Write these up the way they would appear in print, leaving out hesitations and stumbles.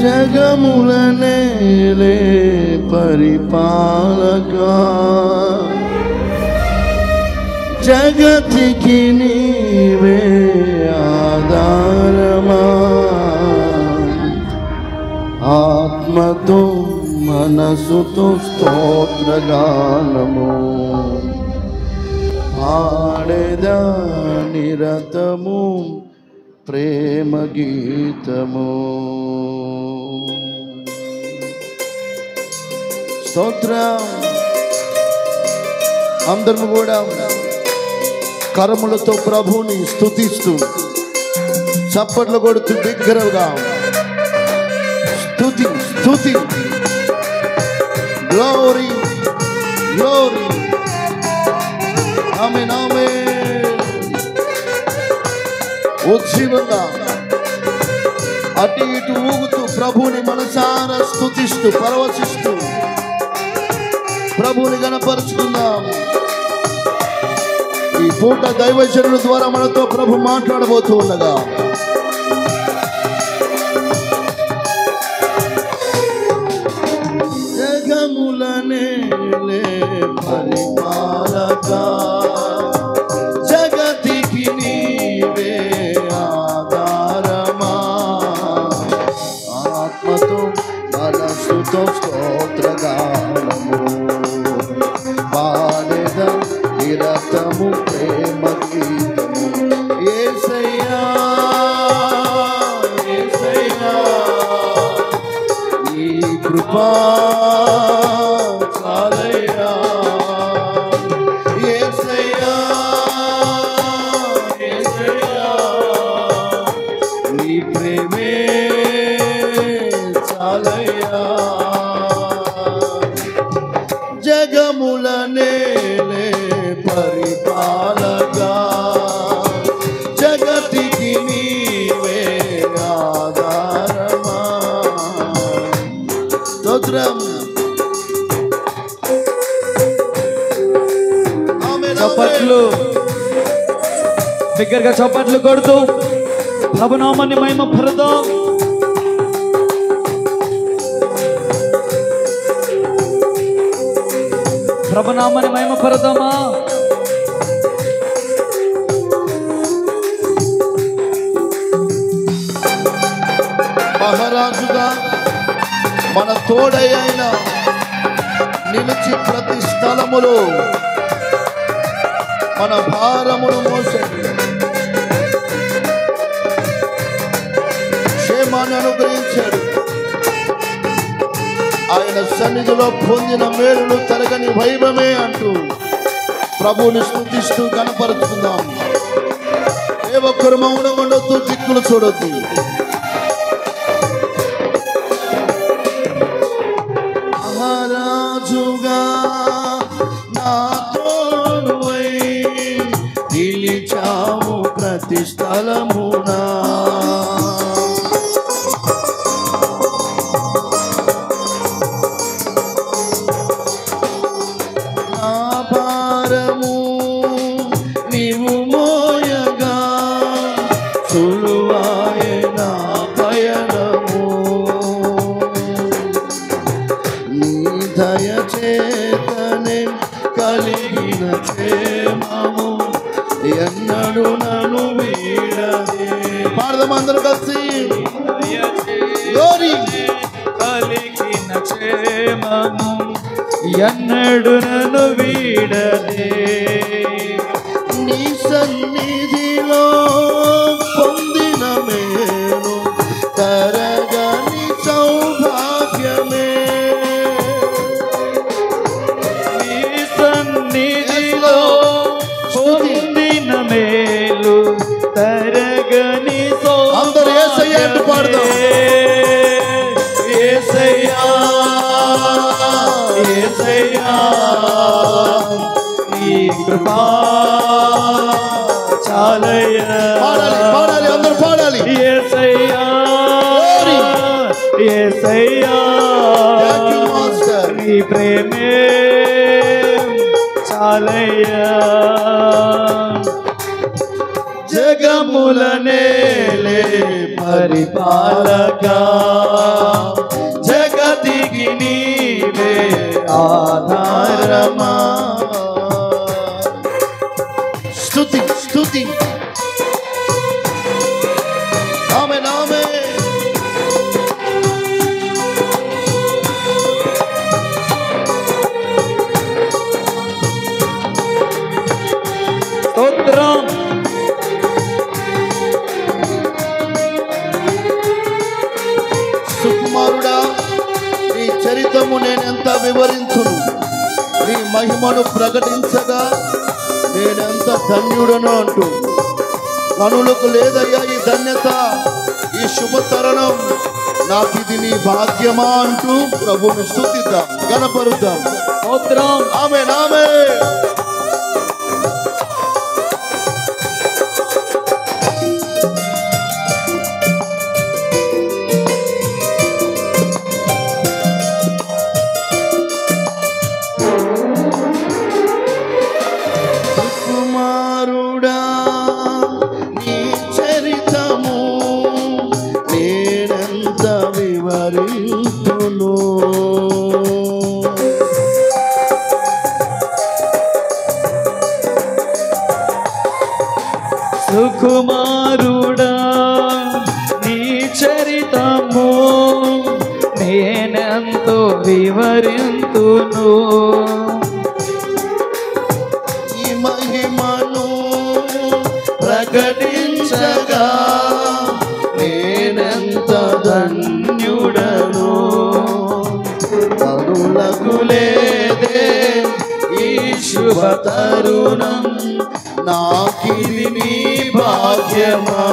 జగములనేలే పరిపాలకా, జగతికి నీవే ఆధారమా, ఆత్మతో మనసుతో స్తోత్రగానము ఆడేదా నిరతము ప్రేమ గీతము. స్తోత్రం. అందరము కూడా కరములతో ప్రభువుని స్తుతిస్తూ చప్పట్లు కొడుతూ బిగ్గరగా స్తుతి స్తుతి. Glory glory. ఆమేన్ ఆమేన్. ఉజ్జీవంగా అటు ఇటు ఊగుతూ ప్రభువుని మనసారా స్తుతిస్తూ పరవశిస్తూ ప్రభువుని గణపరుచుకుందాం. ఈ పూట దైవజనుల ద్వారా మనతో ప్రభు మాట్లాడబోతూ ఉండగా జగములనేలే పరిపాలకా, జగతికి నీవే ఆధారమా, ఆత్మతో మనసుతో స్తోత్రగానము పాడెద నిరతము ప్రేమ గీతము. యేసయ్యా యేసయ్యా నీ కృపా చాలయ్యా, యేసయ్యా యేసయ్యా నీ ప్రేమే చాలయ్యా. జగములనేలే పరిపాలకా, జగతికి నీవే ఆధారమా. స్తోత్రం. చప్పట్లు బిగ్గరగా చప్పట్లు కొడుతూ ప్రభునామాన్ని మహిమ పరదాం. ప్రభునామాన్ని మహిమ పరదామా. మహారాజుగా మన తోడై అయిన నిలిచి ప్రతి స్థలములో మన భారమును మోసండి, క్షేమాన్ని అనుగ్రహించాడు. ఆయన సన్నిధిలో పొందిన మేలులు తరగని వైభవమే అంటూ ప్రభువుని స్తుతిస్తూ కనపరుచుకుందాం. ఏ ఒక్కరు మౌనం ఉండొద్దు, దిక్కులు చూడొద్దు. మహారాజుగా నా తోడువై నిలిచావు ప్రతి స్థలమునా, నా భారము నీవు మోయగా సులువాయే నా పయనము, నీ దయచేతనే కలిగిన క్షేమము ఎన్నడు నన్ను వీడదే. పాడదాం అందరూ కలిసి. కలిగిన క్షేమము ఎన్నడు నన్ను వీడదే. నీ సన్నిధిలో పొందిన మేలు తరగని సౌభాగ్యమే, నీ సన్నిధిలో పొందిన మేలు తరగని అందరూ యేసయ్యా అంటూ పాడదాం. యేసయ్యా యేసయ్యా నీ కృపా చాలయ్యా. పాడాలి పాడాలి అందరూ పాడాలి. యేసయ్యా యేసయ్యా నీ ప్రేమే చాలయ్యా. జగములనేలే పరిపాలక జగతికి నీవే ఆధారమా. స్తుతి స్తుతి ఆమేన్ ఆమేన్. స్తోత్రం. సుకుమారుడా, నీ చరిత్రము నేనెంత వివరించును, నీ మహిమను ప్రకటించగా నేనెంత ధన్యుడను అంటూ. కనులకు లేదయ్యా ఈ ధన్యత, ఈ శుభతరుణం, నాకు ఇది నీ భాగ్యమా అంటూ ప్రభువుని స్తుతిద్దాం, గణపరుద్దాం. స్తోత్రం. ఆమేన్ ఆమేన్. సుకుమారుడా, నీ చరితము నేనెంతో వివరింతును. ఈ మహిమను ప్రకటించగా నేనెంత ధన్యుడను. కనులకు లేదే ఈ శుభ తరుణం, నాకిది నీ భాగ్యమా.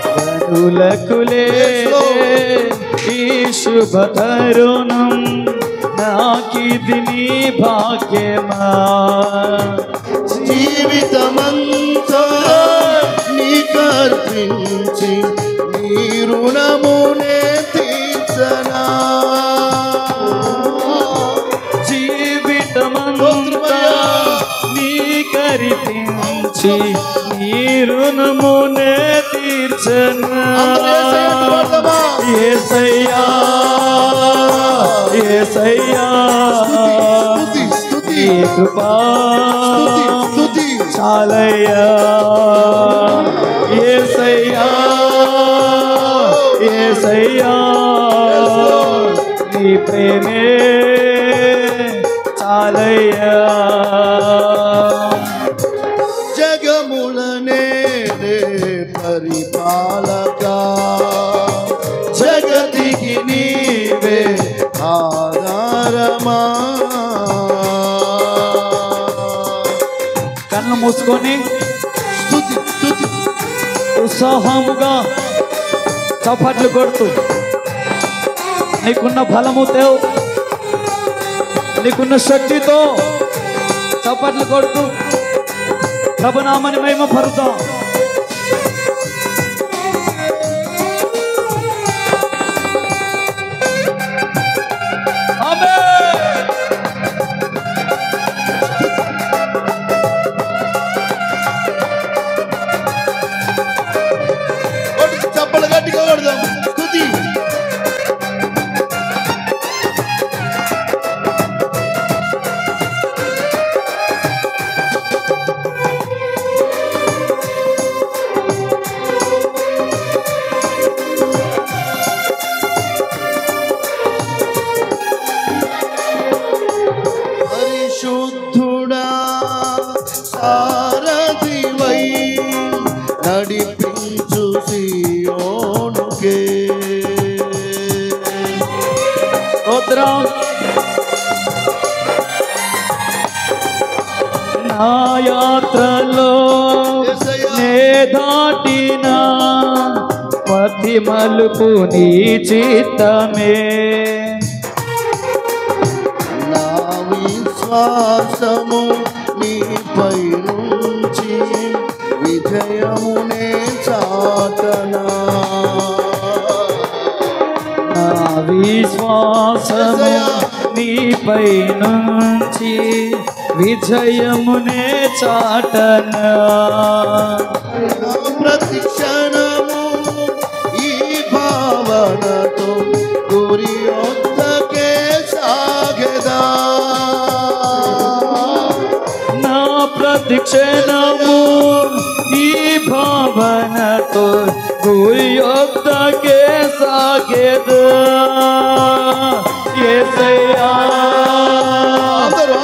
కనులకు లేదే ఈ శుభ తరుణం, నాకిది నీ భాగ్యమా. జీవితమంతా నీకర్పించి నీ రుణమునే తీర్చనా. జీవితమంతా నీకర్పించి నీ రుణమునే తీర్చనా. యేసయ్యా యేసయ్యా, నీ కృపా చాలయ్యా. యేసయ్యా యేసయ్యా, నీ ప్రేమే చాలయ్యా. జగములనే పరిపాలక జగతికి నీవే ఆధారమా. కన్ను మూసుకొని స్తుతి స్తుతి ఉత్సాహముగా చప్పట్లు కొడుతూ, నీకున్న బలముతో, నీకున్న శక్తితో చప్పట్లు కొడుతూ ప్రభునామాన్ని మహిమ పరుద్దాం. చప్పలు గట్టిగా కొడదాం. స్తుతి పరిశుద్ధుడా, సారథివై నడిపించు సియోనుకే. స్తోత్రం. నా యాత్రలో నే దాటిన ప్రతి మలుపు నీ చిత్తమే. నా విశ్వాసము నీపై నుంచి విజయమునే చాటనా. నా విశ్వాసము నీపై నుంచి విజయమునే చాటనా ప్రతి క్షణము ఈ భావనతో గురి వద్దకే సాగెదా నా ప్రతి క్షణము ఈ భావనతో గురి వద్దకే సాగెదా యేసయ్యా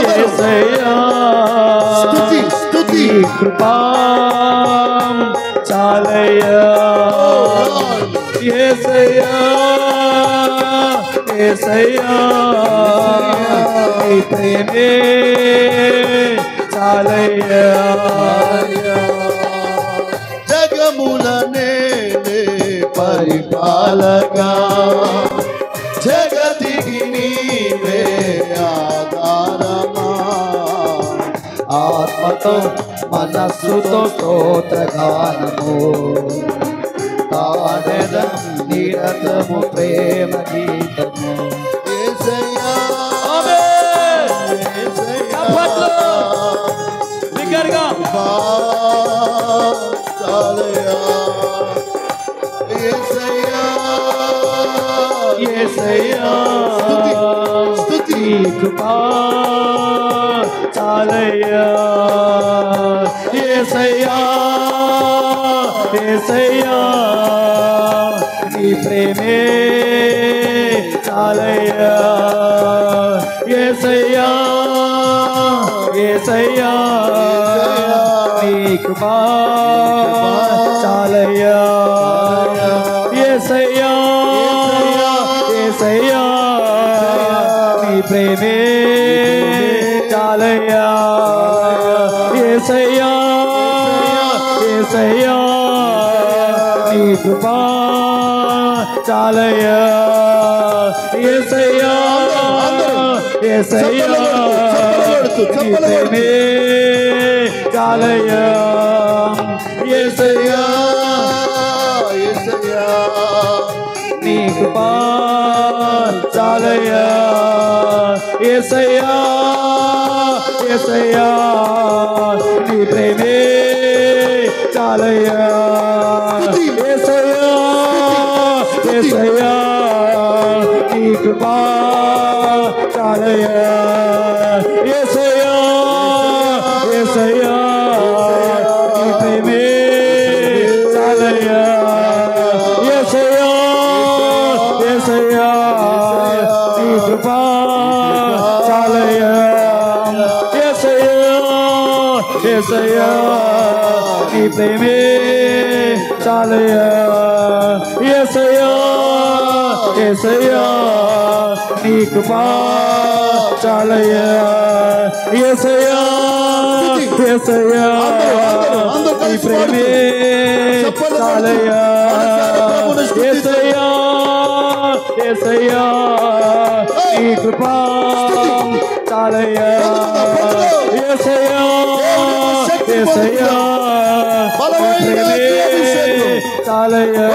యేసయ్యా స్తుతి నీ కృపా చాలయ్యా యేసయ్యా యేసయ్యా నీ ప్రేమే చాలయ్యా జగములనే పరిపాలగా జగతికి నీవే ఆధారమా ఆత్మతో మనస్సుతో స్తోత్రగానము పాడెదం నిరతము ప్రేమ గీతము యేసయ్యా చప్పట్లు బిగ్గరగా చాలయ్యా యేసయ్యా యేసయ్యా స్తుతి నీ కృపా చాలయ్యా యేసయ్యా యేసయ్యా నీ ప్రేమే చాలయ్యా యేసయ్యా యేసయ్యా నీ కృపా చాలయ్యా యేసయ్యా యేసయ్యా నీ ప్రేమే చాలయ్యా యేసయ్యా యేసయ్యా నీ కృపా చాలయ్యా యేసయ్యా యేసయ్యా నీ ప్రేమే చాలయ్యా యేసయ్యా యేసయ్యా నీ కృపా చాలయ్యా యేసయ్యా యేసయ్యా నీ ప్రేమే చాలయ్యా యేసయ్యా యేసయ్యా నీ కృపా చాలయ్యా యేసయ్యా యేసయ్యా నీ ప్రేమే చాలయ్యా యేసయ్యా యేసయ్యా నీ కృపా చాలయ్యా యేసయ్యా యేసయ్యా నీ ప్రేమే చాలయ్యా యేసయ్యా యేసయ్యా నీ కృపా చాలయ్యా యేసయ్యా యేసయ్యా నీ ప్రేమే చాలయ్యా యేసయ్యా యేసయ్యా నీ కృపా చాలయ్యా యేసయ్యా యేసయ్యా నీ ప్రేమే చాలయ్యా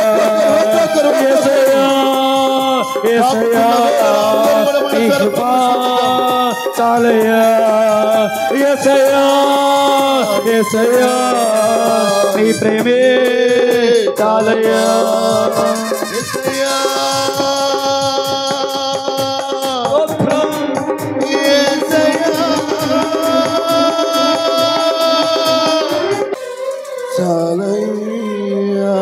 యేసయ్యా యేసయ్యా నీ కృపా చాలయ్యా యేసయ్యా యేసయ్యా నీ ప్రేమే చాలయ్యా యేసయ్యా స్తోత్రం యేసయ్యా చాలయ్యా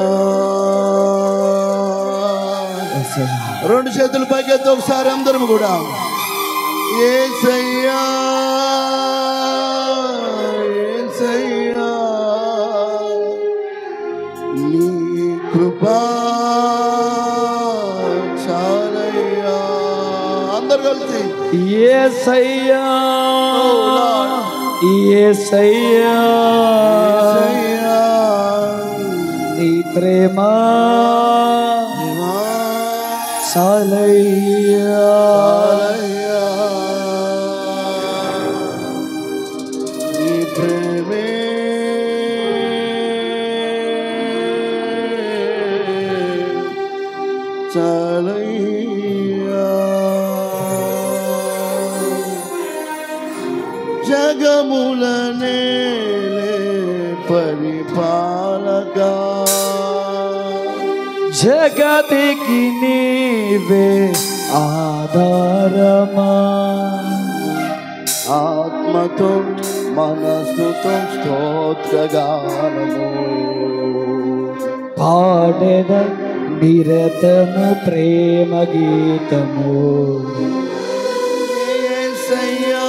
రెండు చేతులు పైకెత్తి ఒకసారి అందరం కూడా యేసయ్యా యేసయ్యా నీ కృపా చాలయ్యా అందరు కలిసి యేసయ్యా యేసయ్యా యేసయ్యా నీ ప్రేమ చాలయ్యా చాలయ్యా నీ ప్రేమే చాలయ్యా జగములనే పరిపాలగా జగతికి నీవే ఆధారమా ఆత్మతో మనస్సుతో స్తోత్రగానము పాడెద నిరతము ప్రేమ గీతము యేసయ్యా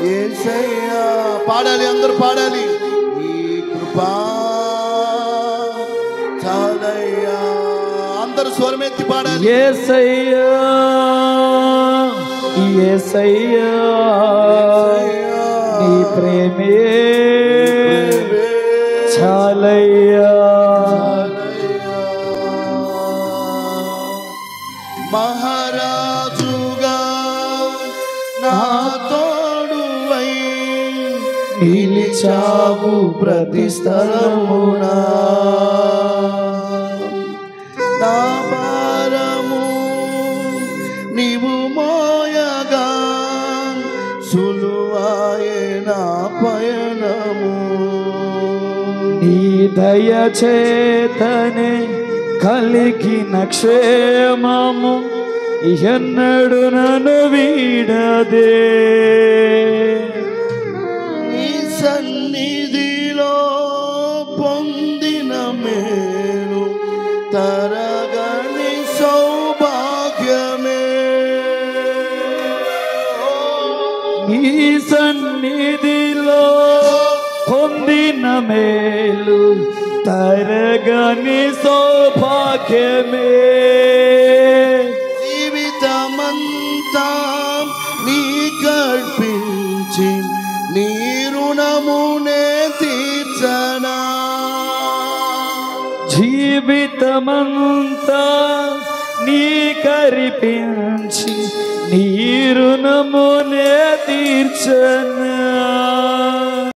యేసయ్యా పాడాలి, అందరూ పాడాలి. ఈ కృపా చాలయ్యా, అందరూ స్వరమెత్తి పాడాలి. యేసయ్యా యేసయ్యా నీ ప్రేమే చాలయ్యా. మహారాజుగా నా తోడువై నిలిచావు ప్రతి స్థలమునా, నా భారము నీవు మోయగా సులువాయే నా పయనము. నీ దయ చేతనే కలిగిన క్షేమము ఎన్నడు నన్ను వీడదే. నీ సన్నిధిలో పొందిన మేలు తరగని సౌభాగ్యమే. నీ సన్నిధిలో పొందిన మేలు తరగని సౌభాగ్యమే. జీవితమంతా నీ కల్పించి నీ రుణమునే తీర్చనా, జీవితమంతా నీ కరిపించి నీ రుణమునే తీర్చనా.